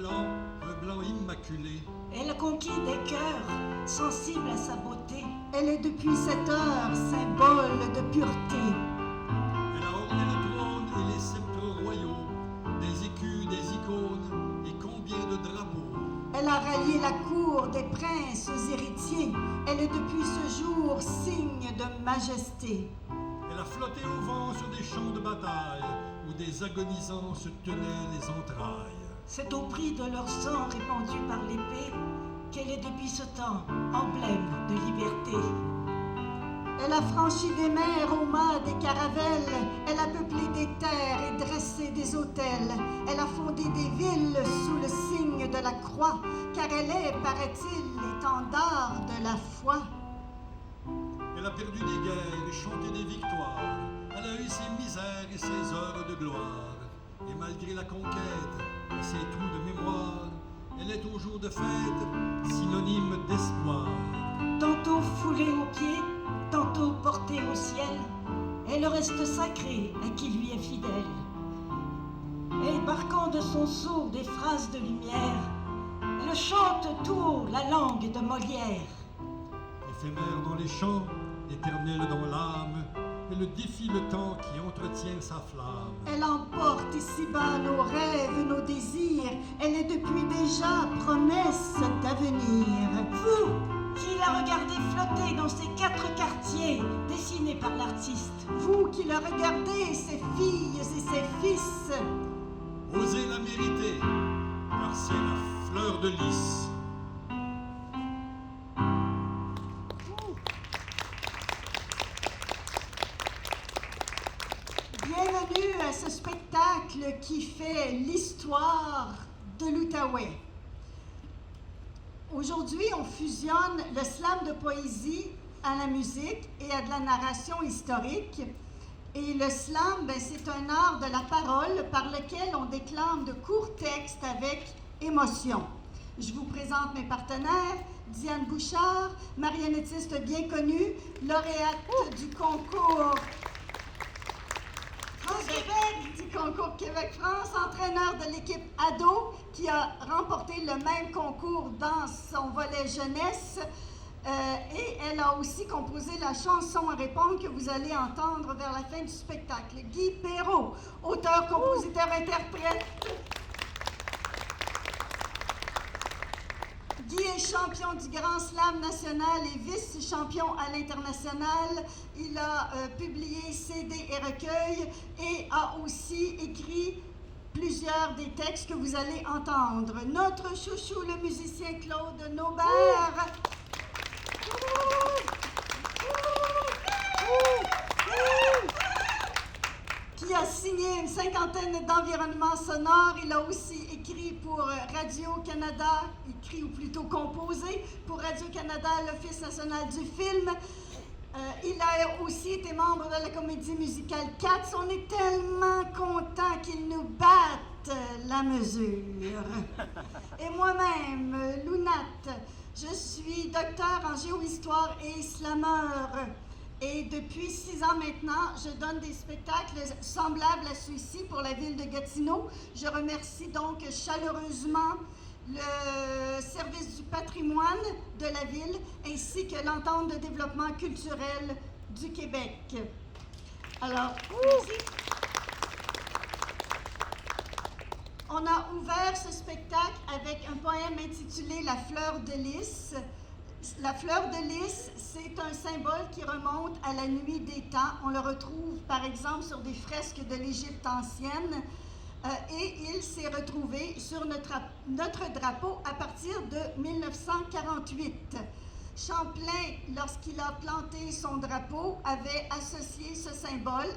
un blanc immaculé. Elle conquit des cœurs sensibles à sa beauté. Elle est depuis cette heure symbole de pureté. Elle a orné le trône et les sceptres royaux, des écus, des icônes et combien de drapeaux. Elle a rallié la cour des princes héritiers. Elle est depuis ce jour signe de majesté. Elle a flotté au vent sur des champs de bataille où des agonisants se tenaient les entrailles. C'est au prix de leur sang répandu par l'épée qu'elle est depuis ce temps emblème de liberté. Elle a franchi des mers aux mâts des caravelles. Elle a peuplé des terres et dressé des hôtels. Elle a fondé des villes sous le signe de la croix, car elle est, paraît-il, l'étendard de la foi. Elle a perdu des guerres et chanté des victoires. Elle a eu ses misères et ses heures de gloire. Et malgré la conquête et ses trous de mémoire, elle est au jour de fête synonyme d'espoir. Tantôt foulée aux pieds, tantôt portée au ciel, elle reste sacrée à qui lui est fidèle. Et barquant de son sceau des phrases de lumière, elle chante tout haut la langue de Molière. Éphémère dans les champs, éternelle dans l'âme, elle défie le temps qui entretient sa flamme. Elle emporte ici-bas nos rêves, nos désirs. Elle est depuis déjà promesse d'avenir. Vous, qui la regardez flotter dans ces 4 quartiers dessinés par l'artiste. Vous qui la regardez, ses filles et ses fils. Osez la mériter, car c'est la fleur de lys. Bienvenue à ce spectacle qui fait l'histoire de l'Outaouais. Aujourd'hui, on fusionne le slam de poésie à la musique et à de la narration historique. Et le slam, c'est un art de la parole par lequel on déclame de courts textes avec émotion. Je vous présente mes partenaires, Diane Bouchard, marionnettiste bien connue, lauréate du concours du concours Québec-France, entraîneur de l'équipe ado qui a remporté le même concours dans son volet jeunesse. Et elle a aussi composé la chanson à répondre que vous allez entendre vers la fin du spectacle. Guy Perrault, auteur, compositeur, interprète. Guy est champion du Grand Slam national et vice-champion à l'international. Il a publié CD et recueils et a aussi écrit plusieurs des textes que vous allez entendre. Notre chouchou, le musicien Claude Naubert. Qui a signé une 50aine d'environnements sonores. Il a aussi écrit pour Radio-Canada, écrit ou plutôt composé pour Radio-Canada, l'Office national du film. Il a aussi été membre de la comédie musicale Cats. On est tellement contents qu'il nous batte la mesure. Et moi-même, Lounat, je suis docteur en géohistoire et slameur. Et depuis 6 ans maintenant, je donne des spectacles semblables à celui-ci pour la ville de Gatineau. Je remercie donc chaleureusement le service du patrimoine de la ville ainsi que l'entente de développement culturel du Québec. Alors, merci. On a ouvert ce spectacle avec un poème intitulé « La fleur de lys ». La fleur de lys, c'est un symbole qui remonte à la nuit des temps. On le retrouve, par exemple, sur des fresques de l'Égypte ancienne. Et il s'est retrouvé sur notre drapeau à partir de 1948. Champlain, lorsqu'il a planté son drapeau, avait associé ce symbole,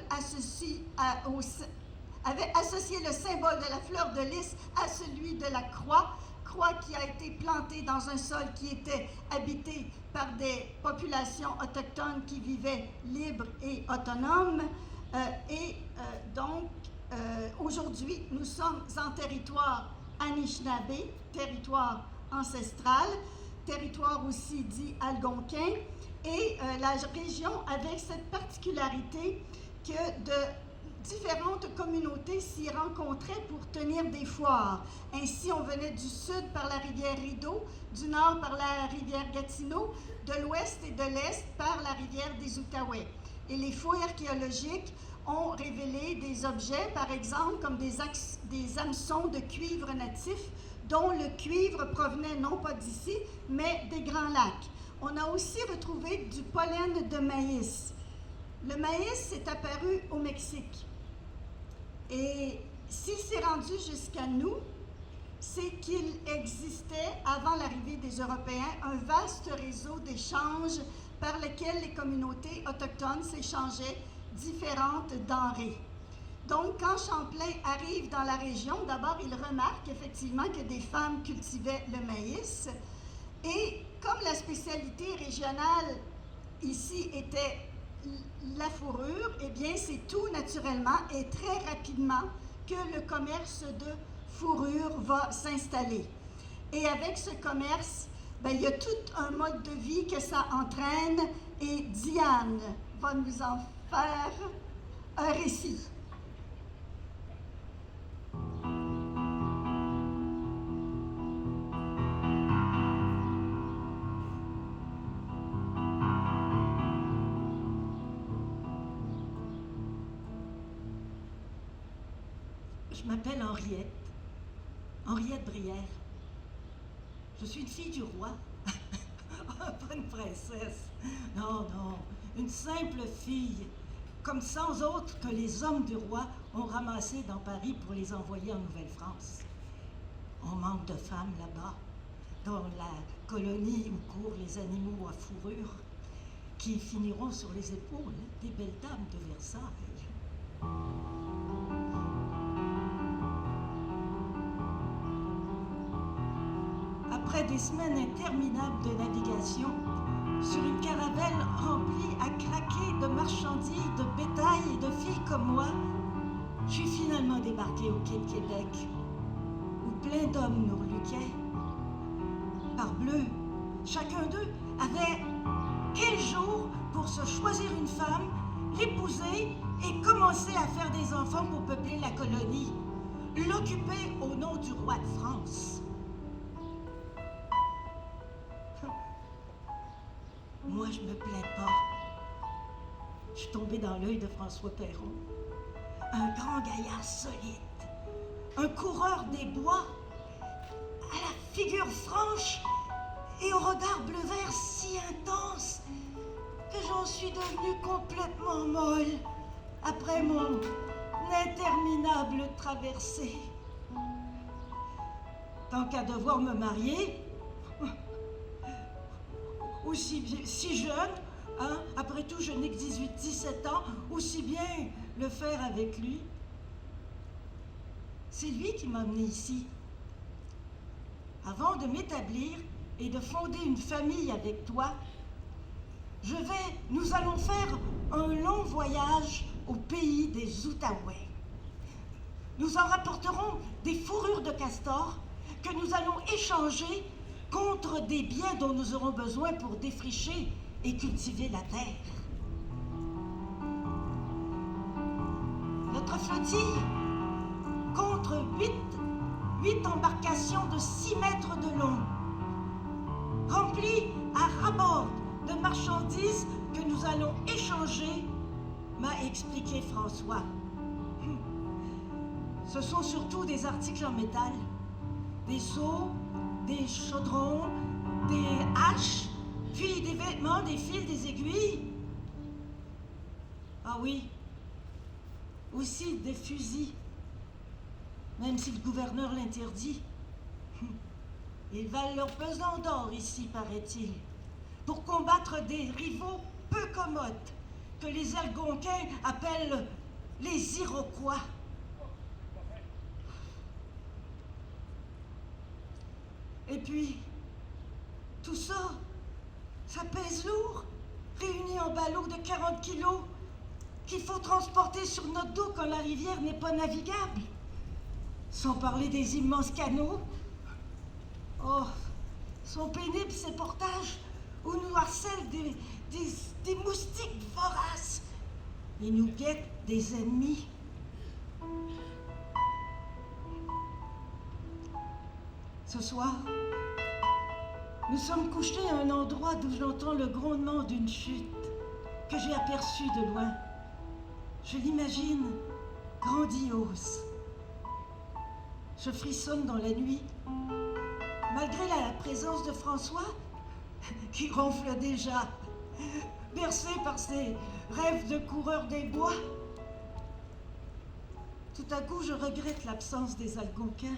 avait associé le symbole de la fleur de lys à celui de la croix qui a été plantée dans un sol qui était habité par des populations autochtones qui vivaient libres et autonomes. Donc, aujourd'hui, nous sommes en territoire Anishinaabe, territoire ancestral, territoire aussi dit algonquin, et la région avec cette particularité que différentes communautés s'y rencontraient pour tenir des foires. Ainsi, on venait du sud par la rivière Rideau, du nord par la rivière Gatineau, de l'ouest et de l'est par la rivière des Outaouais. Et les fouilles archéologiques ont révélé des objets, par exemple, comme des hameçons de cuivre natif, dont le cuivre provenait non pas d'ici, mais des Grands Lacs. On a aussi retrouvé du pollen de maïs. Le maïs est apparu au Mexique. Et s'il s'est rendu jusqu'à nous, c'est qu'il existait, avant l'arrivée des Européens, un vaste réseau d'échanges par lequel les communautés autochtones s'échangeaient différentes denrées. Donc, quand Champlain arrive dans la région, d'abord, il remarque effectivement que des femmes cultivaient le maïs. Et comme la spécialité régionale ici était la fourrure, eh bien, c'est tout naturellement et très rapidement que le commerce de fourrure va s'installer. Et avec ce commerce, il y a tout un mode de vie que ça entraîne et Diane va nous en faire un récit. Je m'appelle Henriette Brière. Je suis une fille du roi, pas une princesse. Non, une simple fille, comme 100 autres que les hommes du roi ont ramassés dans Paris pour les envoyer en Nouvelle-France. On manque de femmes là-bas, dans la colonie où courent les animaux à fourrure, qui finiront sur les épaules des belles dames de Versailles. Après des semaines interminables de navigation, sur une caravelle remplie à craquer de marchandises, de bétail et de filles comme moi, je suis finalement débarquée au quai de Québec, où plein d'hommes nous reluquaient. Parbleu, chacun d'eux avait 15 jours pour se choisir une femme, l'épouser et commencer à faire des enfants pour peupler la colonie, l'occuper au nom du roi de France. Moi, je me plains pas. Je suis tombée dans l'œil de François Perron. Un grand gaillard solide, un coureur des bois, à la figure franche et au regard bleu-vert si intense que j'en suis devenue complètement molle après mon interminable traversée. Tant qu'à devoir me marier, si jeune, hein, après tout je n'ai que 18-17 ans, aussi bien le faire avec lui. C'est lui qui m'a amenée ici. Avant de m'établir et de fonder une famille avec toi, nous allons faire un long voyage au pays des Outaouais. Nous en rapporterons des fourrures de castor que nous allons échanger contre des biens dont nous aurons besoin pour défricher et cultiver la terre. Notre flottille compte 8 embarcations de 6 mètres de long, remplies à ras-bord de marchandises que nous allons échanger, m'a expliqué François. Ce sont surtout des articles en métal, des seaux, des chaudrons, des haches, puis des vêtements, des fils, des aiguilles. Ah oui, aussi des fusils, même si le gouverneur l'interdit. Ils valent leur pesant d'or ici, paraît-il, pour combattre des rivaux peu commodes que les Algonquins appellent les Iroquois. Et puis, tout ça, ça pèse lourd, réuni en ballots de 40 kilos, qu'il faut transporter sur notre dos quand la rivière n'est pas navigable. Sans parler des immenses canaux. Oh, sont pénibles ces portages où nous harcèlent des moustiques voraces et nous guettent des ennemis Ce soir, nous sommes couchés à un endroit d'où j'entends le grondement d'une chute que j'ai aperçue de loin. Je l'imagine grandiose. Je frissonne dans la nuit, malgré la présence de François, qui ronfle déjà, bercé par ses rêves de coureur des bois. Tout à coup, je regrette l'absence des Algonquins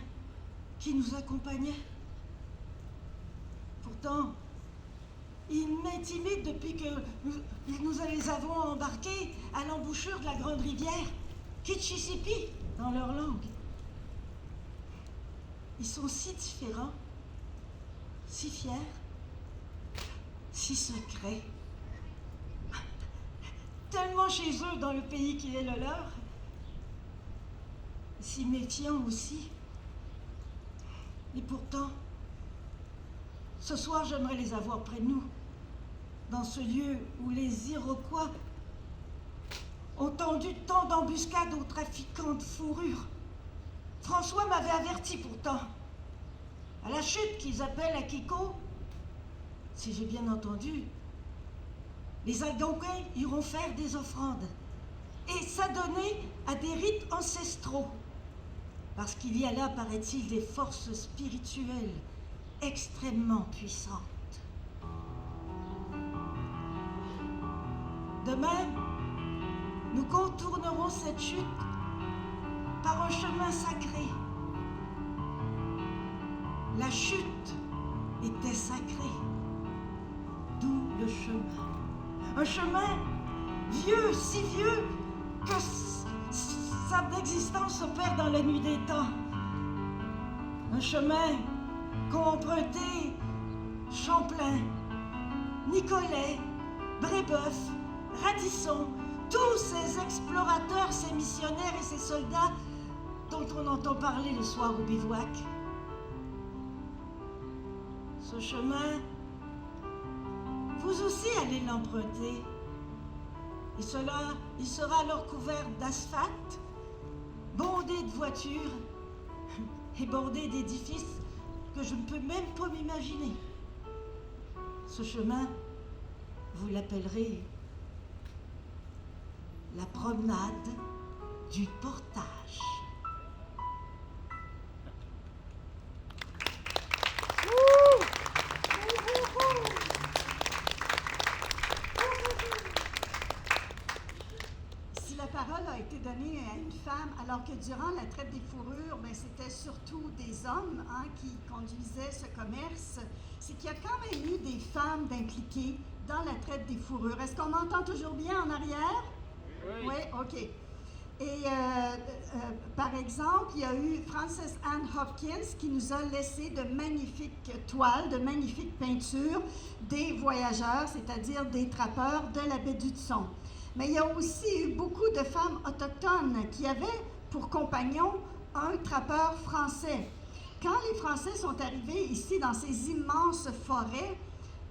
qui nous accompagnaient. Pourtant, ils m'intimident depuis que nous les avons embarqués à l'embouchure de la grande rivière, Kitchissippi, dans leur langue. Ils sont si différents, si fiers, si secrets, tellement chez eux dans le pays qui est le leur, si méfiants aussi. Et pourtant, ce soir, j'aimerais les avoir près de nous, dans ce lieu où les Iroquois ont tendu tant d'embuscades aux trafiquants de fourrure. François m'avait averti pourtant. À la chute qu'ils appellent Akiko, si j'ai bien entendu, les Algonquins iront faire des offrandes et s'adonner à des rites ancestraux. Parce qu'il y a là, paraît-il, des forces spirituelles extrêmement puissantes. Demain, nous contournerons cette chute par un chemin sacré. La chute était sacrée, d'où le chemin. Un chemin vieux, si vieux que sa existence se perd dans la nuit des temps. Un chemin qu'ont emprunté Champlain, Nicolet, Brébeuf, Radisson, tous ces explorateurs, ces missionnaires et ces soldats dont on entend parler le soir au bivouac. Ce chemin, vous aussi allez l'emprunter. Et il sera alors couvert d'asphalte, bondé de voitures et bordé d'édifices que je ne peux même pas m'imaginer. Ce chemin, vous l'appellerez la promenade du portage. Si la parole a été donnée à une femme, alors que durant la traite des fourrures, c'était surtout des hommes qui conduisaient ce commerce, c'est qu'il y a quand même eu des femmes impliquées dans la traite des fourrures. Est-ce qu'on m'entend toujours bien en arrière? Oui, OK. Et par exemple, il y a eu Frances Anne Hopkins qui nous a laissé de magnifiques toiles, de magnifiques peintures des voyageurs, c'est-à-dire des trappeurs de la baie d'Hudson. Mais il y a aussi eu beaucoup de femmes autochtones qui avaient pour compagnon un trappeur français. Quand les Français sont arrivés ici dans ces immenses forêts,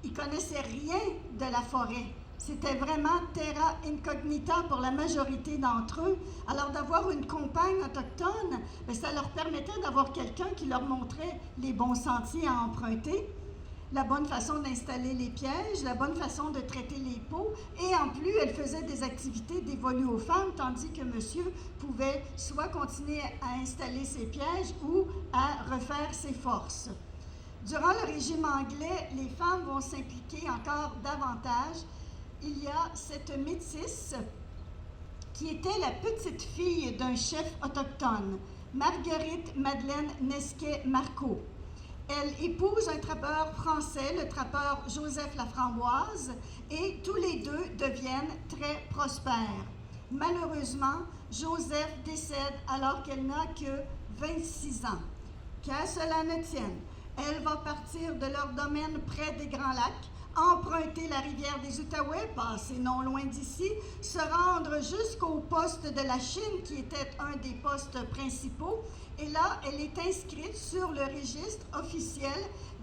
ils ne connaissaient rien de la forêt. C'était vraiment terra incognita pour la majorité d'entre eux. Alors d'avoir une compagne autochtone, ça leur permettait d'avoir quelqu'un qui leur montrait les bons sentiers à emprunter, la bonne façon d'installer les pièges, la bonne façon de traiter les peaux. Et en plus, elle faisait des activités dévolues aux femmes, tandis que monsieur pouvait soit continuer à installer ses pièges ou à refaire ses forces. Durant le régime anglais, les femmes vont s'impliquer encore davantage. Il y a cette métisse qui était la petite fille d'un chef autochtone, Marguerite Madeleine Nesquet-Marceau. Elle épouse un trappeur français, le trappeur Joseph Laframboise, et tous les deux deviennent très prospères. Malheureusement, Joseph décède alors qu'elle n'a que 26 ans. Qu'à cela ne tienne, elle va partir de leur domaine près des Grands Lacs, emprunter la rivière des Outaouais, passer non loin d'ici, se rendre jusqu'au poste de la Chine, qui était un des postes principaux, et là, elle est inscrite sur le registre officiel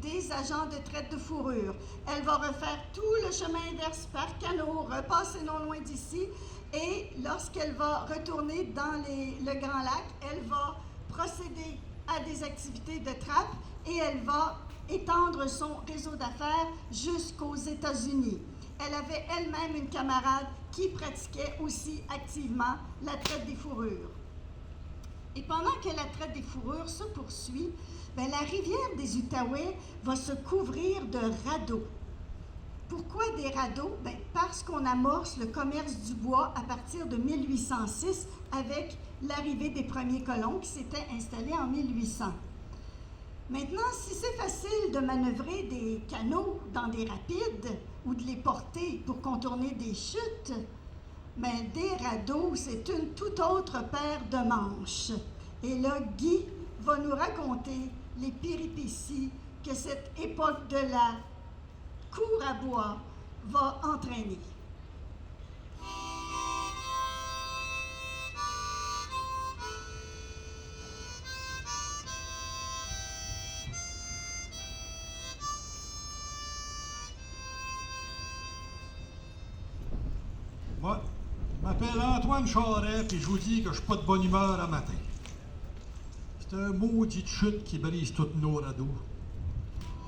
des agents de traite de fourrure. Elle va refaire tout le chemin inverse par canot, repasser non loin d'ici, Et lorsqu'elle va retourner dans le Grand Lac, elle va procéder à des activités de trappe et elle va étendre son réseau d'affaires jusqu'aux États-Unis. Elle avait elle-même une camarade qui pratiquait aussi activement la traite des fourrures. Et pendant que la traite des fourrures se poursuit, la rivière des Outaouais va se couvrir de radeaux. Pourquoi des radeaux? Parce qu'on amorce le commerce du bois à partir de 1806 avec l'arrivée des premiers colons qui s'étaient installés en 1800. Maintenant, si c'est facile de manœuvrer des canaux dans des rapides ou de les porter pour contourner des chutes, des radeaux, c'est une toute autre paire de manches. Et là, Guy va nous raconter les péripéties que cette époque de la cour à bois va entraîner. Moi, je m'appelle Antoine Charret, et je vous dis que je suis pas de bonne humeur à matin. C'est un maudit de chute qui brise tous nos radeaux.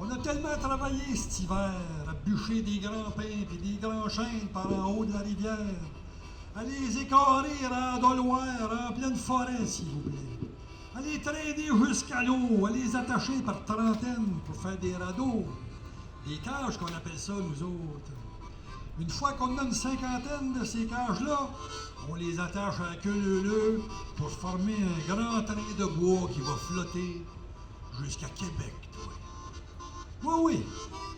On a tellement travaillé cet hiver à bûcher des grands pins et des grands chênes par en haut de la rivière, à les écarrer en doloire, en pleine forêt, s'il vous plaît, à les traîner jusqu'à l'eau, à les attacher par trentaines pour faire des radeaux, des cages qu'on appelle ça, nous autres. Une fois qu'on a une cinquantaine de ces cages-là, on les attache à la queue leu-leu pour former un grand train de bois qui va flotter jusqu'à Québec, toi. Oui,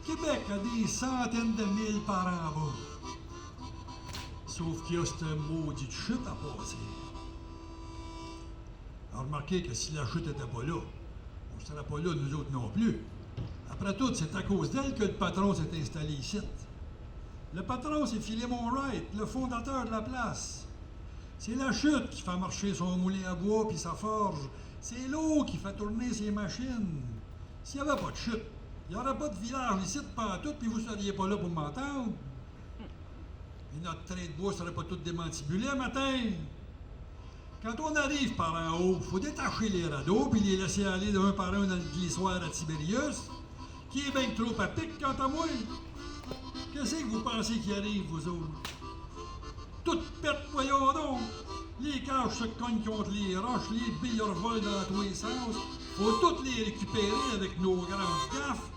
Québec a des centaines de milles par en bas. Sauf qu'il y a cette maudite chute à passer. Alors remarquez que si la chute n'était pas là, on ne serait pas là, nous autres non plus. Après tout, c'est à cause d'elle que le patron s'est installé ici. Le patron, c'est Philémon Wright, le fondateur de la place. C'est la chute qui fait marcher son moulin à bois puis sa forge. C'est l'eau qui fait tourner ses machines. S'il n'y avait pas de chute, il n'y aurait pas de village ici de pantoute, puis vous ne seriez pas là pour m'entendre. Et notre train de bois ne serait pas tout démantibulé matin. Quand on arrive par en haut, il faut détacher les radeaux puis les laisser aller d'un par un dans le glissoir à Tibérius, qui est bien trop à pic quant à moi. Qu'est-ce que vous pensez qui arrive, vous autres? Tout pète, voyons donc! Les cages se cognent contre les roches, les billes revolent dans tous les sens. Faut toutes les récupérer avec nos grandes gaffes,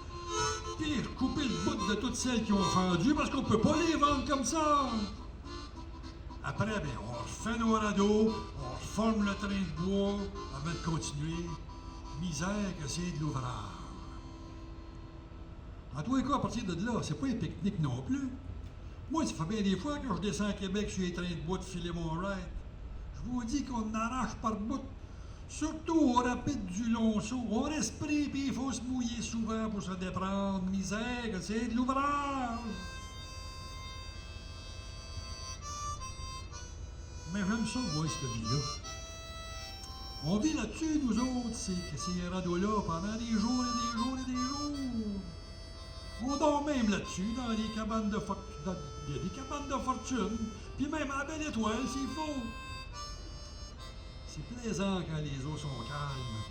puis recouper le bout de toutes celles qui ont fendu, parce qu'on peut pas les vendre comme ça! Après, on refait nos radeaux, on reforme le train de bois avant de continuer. Misère que c'est de l'ouvrage. En tous les cas, à partir de là, c'est pas un pique-nique non plus. Moi, ça fait bien des fois que je descends à Québec sur les trains de bois de Philémon Wright. Je vous dis qu'on arrache par bout. Surtout au rapide du Long-Saut. On reste pris puis il faut se mouiller souvent pour se déprendre. Misère, que c'est de l'ouvrage. Mais j'aime ça, moi, cette vie-là. On vit là-dessus, nous autres, ces radeaux-là, pendant des jours et des jours et des jours. On dort même là-dessus, dans les cabanes de fortune. Il y a des cabanes de fortune, puis même à la Belle Étoile, s'il faut. C'est plaisant quand les eaux sont calmes.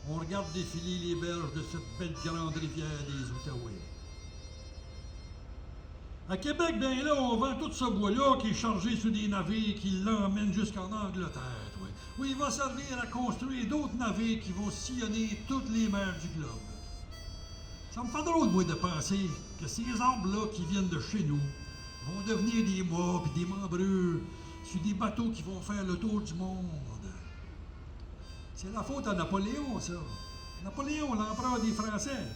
On regarde défiler les berges de cette belle grande rivière des Outaouais. À Québec, bien là, on vend tout ce bois-là qui est chargé sur des navires qui l'emmènent jusqu'en Angleterre, ouais. Où il va servir à construire d'autres navires qui vont sillonner toutes les mers du globe. Ça me fait drôle, moi, de penser que ces arbres-là qui viennent de chez nous vont devenir des mâts et des membreux sur des bateaux qui vont faire le tour du monde. C'est la faute à Napoléon, ça. Napoléon, l'empereur des Français.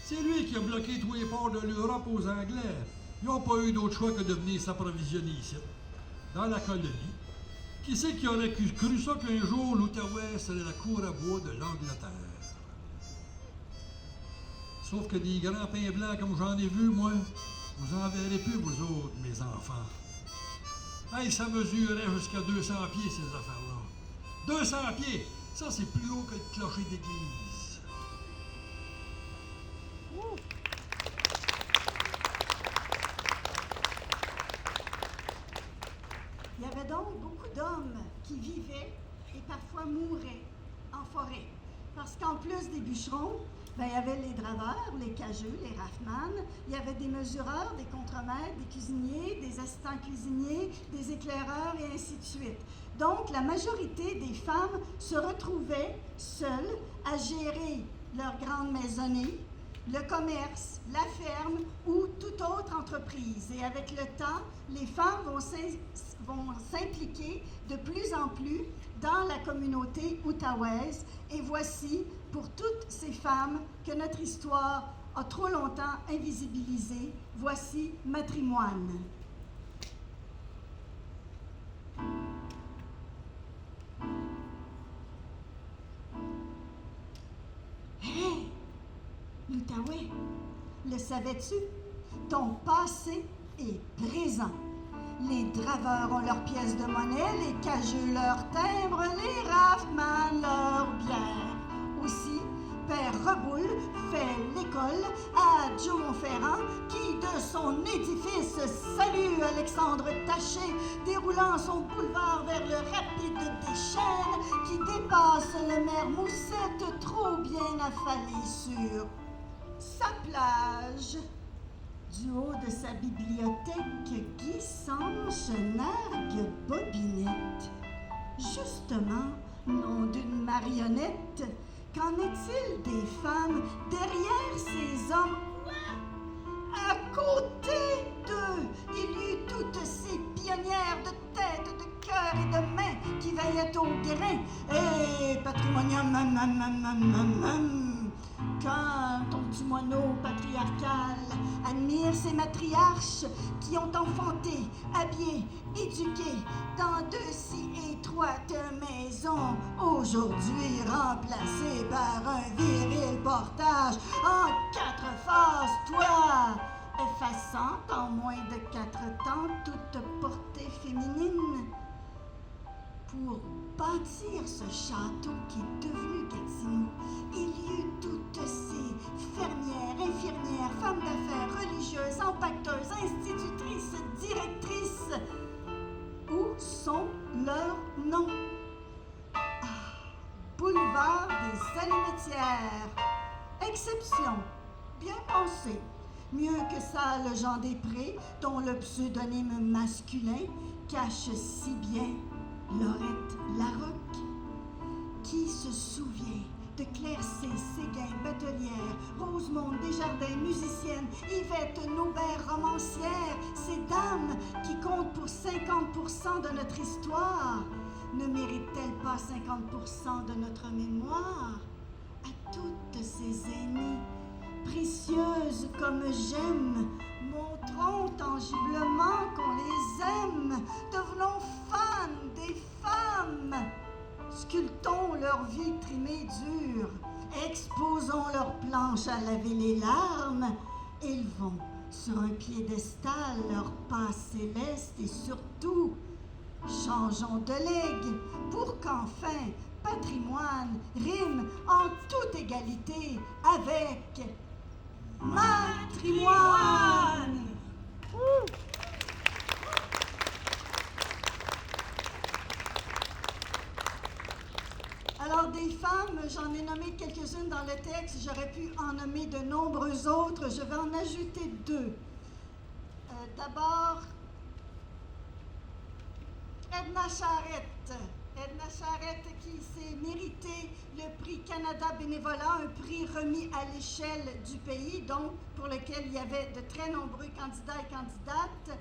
C'est lui qui a bloqué tous les ports de l'Europe aux Anglais. Ils n'ont pas eu d'autre choix que de venir s'approvisionner ici, dans la colonie. Qui c'est qui aurait cru ça qu'un jour l'Outaouais serait la cour à bois de l'Angleterre? Sauf que des grands pins blancs comme j'en ai vu, moi, vous en verrez plus, vous autres, mes enfants. Hey, ça mesurait jusqu'à 200 pieds, ces affaires-là. 200 pieds! Ça, c'est plus haut que le clocher d'église. bûcherons, ben, il y avait les draveurs, les cageux, les rafman, il y avait des mesureurs, des contremaîtres, des cuisiniers, des assistants cuisiniers, des éclaireurs et ainsi de suite. Donc, la majorité des femmes se retrouvaient seules à gérer leur grande maisonnée, le commerce, la ferme ou toute autre entreprise. Et avec le temps, les femmes vont s'impliquer de plus en plus dans la communauté outaouaise. Et voici, pour toutes ces femmes que notre histoire a trop longtemps invisibilisées, voici Matrimoine. Hé! L'Outaouais, le savais-tu? Ton passé est présent. Les draveurs ont leurs pièces de monnaie, les cageux leurs timbres, les rafman leurs bières. Aussi, Père Reboul fait l'école à Joe Montferrand qui, de son édifice, salue Alexandre Taché, déroulant son boulevard vers le rapide des chênes qui dépasse le maire Moussette, trop bien affalé sur sa plage. Du haut de sa bibliothèque, Guy Sanche nargue Bobinette. Justement, nom d'une marionnette, qu'en est-il des femmes derrière ces hommes? À côté d'eux, il y eut toutes ces pionnières de tête, de cœur et de main qui veillaient au grain. Et patrimonium, quand ton petit moineau patriarcal admire ces matriarches qui ont enfanté, habillé, éduqué dans de si étroites maisons, aujourd'hui remplacées par un viril portage en 4 faces, toi, effaçant en moins de 4 temps toute portée féminine. Pour bâtir ce château qui est devenu Gatineau, il y eut toutes ces fermières, infirmières, femmes d'affaires, religieuses, empaqueteuses, institutrices, directrices. Où sont leurs noms? Boulevard des Allumettières. Exception, bien pensé. Mieux que ça, le Jean des Prés, dont le pseudonyme masculin cache si bien Laurette Larocque. Qui se souvient de Claire-C. Séguin, batelière, Rosemonde Desjardins, musicienne, Yvette Naubert, romancière, ces dames qui comptent pour 50% de notre histoire, ne méritent-elles pas 50% de notre mémoire? À toutes ces aînées, précieuses comme j'aime, montrons tangiblement qu'on les aime, devenons fans des femmes, sculptons leur vie trimée dure, exposons leurs planches à laver les larmes, élevons sur un piédestal leur pas céleste et surtout, changeons de legs pour qu'enfin patrimoine rime en toute égalité avec Matrimoine. Alors, des femmes, j'en ai nommé quelques-unes dans le texte, j'aurais pu en nommer de nombreuses autres, je vais en ajouter 2. D'abord, Edna Charette. Edna Charette qui s'est mérité le prix Canada Bénévolat, un prix remis à l'échelle du pays, donc pour lequel il y avait de très nombreux candidats et candidates.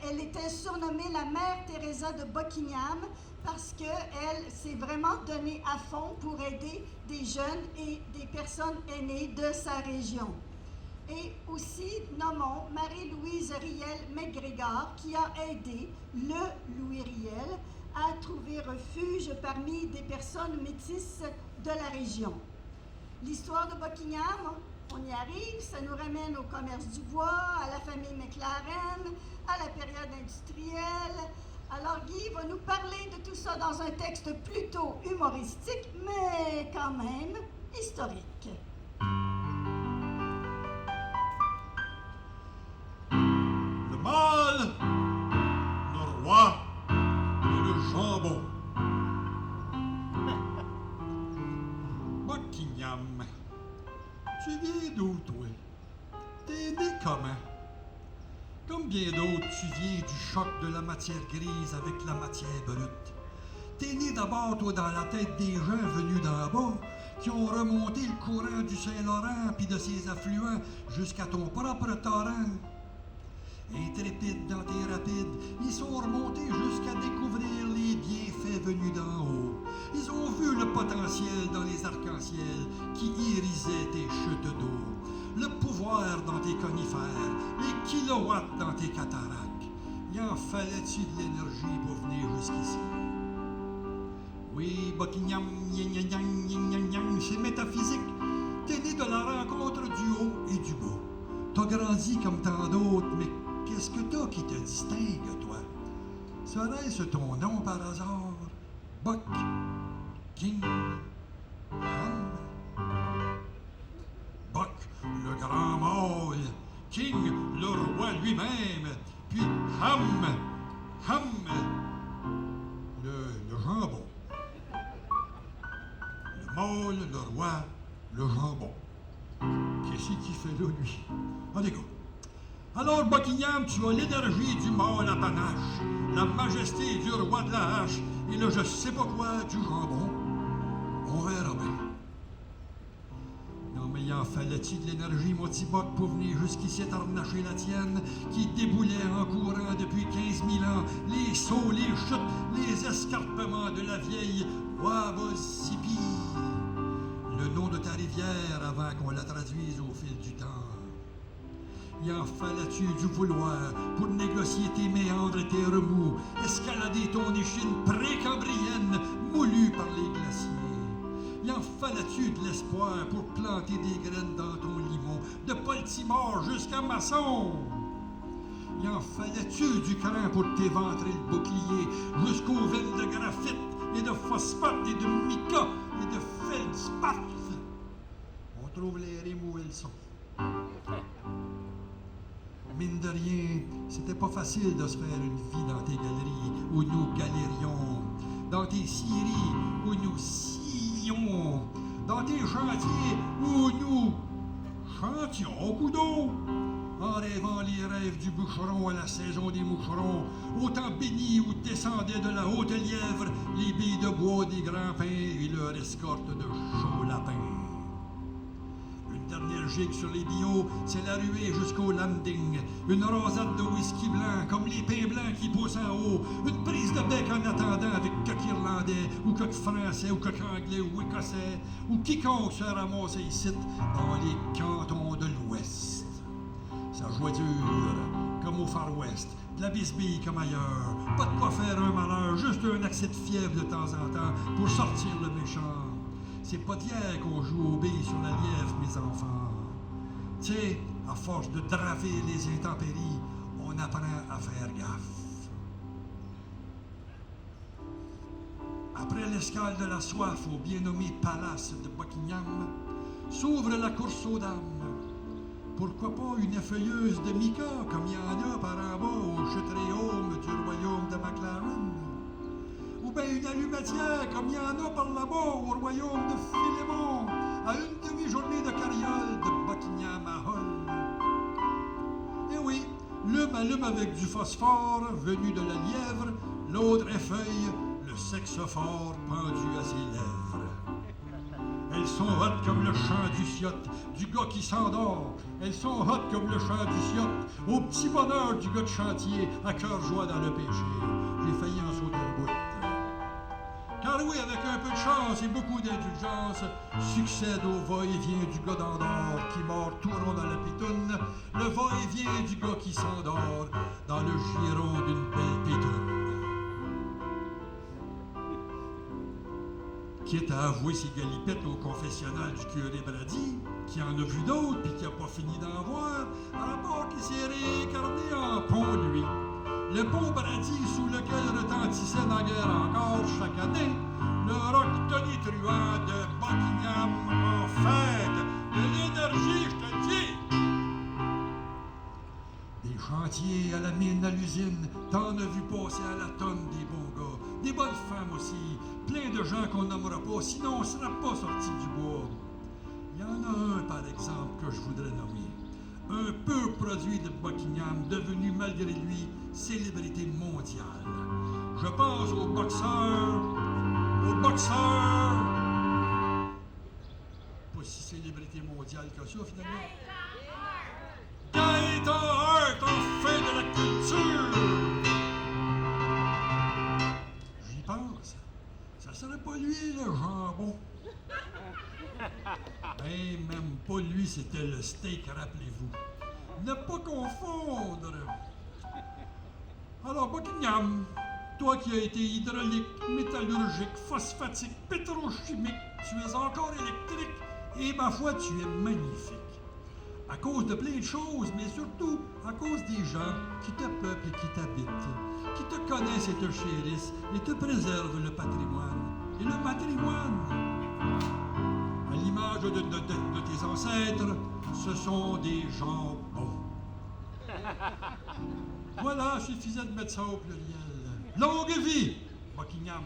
Elle était surnommée la mère Teresa de Buckingham parce qu'elle s'est vraiment donnée à fond pour aider des jeunes et des personnes aînées de sa région. Et aussi, nommons Marie-Louise Riel-McGregor qui a aidé le Louis Riel à trouver refuge parmi des personnes métisses de la région. L'histoire de Buckingham, on y arrive, ça nous ramène au commerce du bois, à la famille McLaren, à la période industrielle. Alors Guy va nous parler de tout ça dans un texte plutôt humoristique, mais quand même historique. Le mâle, le roi et le jambon. Buckingham. commun. Comme bien d'autres, tu viens du choc de la matière grise avec la matière brute. T'es né d'abord, toi, dans la tête des gens venus d'en bas, qui ont remonté le courant du Saint-Laurent puis de ses affluents jusqu'à ton propre torrent. Intrépides dans tes rapides, ils sont remontés jusqu'à découvrir les bienfaits venus d'en haut. Ils ont vu le potentiel dans les arcs-en-ciel qui irisaient tes chutes d'eau, le pouvoir dans tes conifères, les kilowatts dans tes cataractes. Y en fallait-tu de l'énergie pour venir jusqu'ici? Oui, Buckingham, c'est métaphysique. T'es né de la rencontre du haut et du bas. T'as grandi comme tant d'autres, mais qu'est-ce que t'as qui te distingue, toi? Serait-ce ton nom par hasard? Buck, King, Ham? Buck, le grand mâle. King, le roi lui-même. Puis Ham, le jambon. Le mâle, le roi, le jambon. Qu'est-ce qu'il fait là, lui? En écoute. Alors, Buckingham, tu as l'énergie du mâle à panache, la majesté du roi de la hache, et le je sais pas quoi du jambon. On verra bien. Non, mais il en fallait-il de l'énergie, mon petit Buck, pour venir jusqu'ici t'arnacher la tienne, qui déboulait en courant depuis 15 000 ans, les sauts, les chutes, les escarpements de la vieille Wabausipi, le nom de ta rivière avant qu'on la traduise au fil du temps. Y en fallait-tu du vouloir pour négocier tes méandres et tes remous, escalader ton échine précambrienne moulue par les glaciers? Y en fallait-tu de l'espoir pour planter des graines dans ton limon, de Baltimore jusqu'à Masson? Y en fallait-tu du cran pour t'éventrer le bouclier jusqu'aux veines de graphite et de phosphate et de mica et de feldspath? On trouve les rimes où elles sont. Mine de rien, c'était pas facile de se faire une vie dans tes galeries où nous galérions, dans tes scieries où nous scions, dans tes chantiers où nous chantions, coudon, en rêvant les rêves du bûcheron à la saison des moucherons, au temps béni où descendaient de la haute lièvre les billes de bois des grands pins et leur escorte de chauds lapins. Dernière gigue sur les bio, c'est la ruée jusqu'au landing. Une rosade de whisky blanc, comme les pins blancs qui poussent en haut. Une prise de bec en attendant avec coq irlandais, ou coq français, ou coq anglais, ou écossais, ou quiconque se ramasse ici dans les cantons de l'Ouest. Ça jouait dur, comme au Far West, de la bisbille comme ailleurs. Pas de quoi faire un malheur, juste un accès de fièvre de temps en temps pour sortir le méchant. C'est pas d'hier qu'on joue aux billes sur la lièvre, mes enfants. Tu sais, à force de draver les intempéries, on apprend à faire gaffe. Après l'escale de la soif au bien nommé palace de Buckingham, s'ouvre la course aux dames. Pourquoi pas une effeuilleuse de mica, comme il y en a par en bas au chutréome du royaume de McLaren? Ou bien une allumetière, comme il y en a par là-bas au royaume de Philémon, à une demi-journée de carriole de Buckingham à Hull. Et oui, l'une allume avec du phosphore venu de la lièvre, l'autre effeuille le sexe fort pendu à ses lèvres. Elles sont hautes comme le chant du ciotte, du gars qui s'endort. Elles sont hautes comme le chant du ciotte, au petit bonheur du gars de chantier, à cœur joie dans le péché. J'ai failli en sauter un bout. Car oui, avec un peu de chance et beaucoup d'indulgence, succède au va-et-vient du gars d'Andorre qui mord tout rond dans la pitoune, le va-et-vient du gars qui s'endort dans le giron d'une belle pitoune. Quitte à avouer ses galipettes au confessionnal du curé Brady, qui en a vu d'autres puis qui n'a pas fini d'en voir, à rapport qu'il s'est réincarné en pont, lui. Le pont Brady sous lequel retentissait naguère encore chaque année le rock tonitruant de Buckingham en fête. De l'énergie, je te dis! Des chantiers à la mine, à l'usine, t'en as vu passer à la tonne des bons gars. Des bonnes femmes aussi, plein de gens qu'on nommera pas, sinon on ne sera pas sortis du bois. Il y en a un, par exemple, que je voudrais nommer. Un peu produit de Buckingham, devenu malgré lui célébrité mondiale. Je pense au boxeur, pas si célébrité mondiale que ça finalement. Gaëtan Hart, enfin de la culture! J'y pense. Ça serait pas lui le jambon. Ben, même pas lui, c'était le steak, rappelez-vous. Ne pas confondre. Alors, Buckingham, toi qui as été hydraulique, métallurgique, phosphatique, pétrochimique, tu es encore électrique et, ma foi, tu es magnifique. À cause de plein de choses, mais surtout à cause des gens qui te peuplent et qui t'habitent, qui te connaissent et te chérissent et te préservent le patrimoine. Et le patrimoine, à l'image de tes ancêtres, ce sont des gens bons. Voilà, suffisait de mettre ça au pluriel. Longue vie, Buckingham!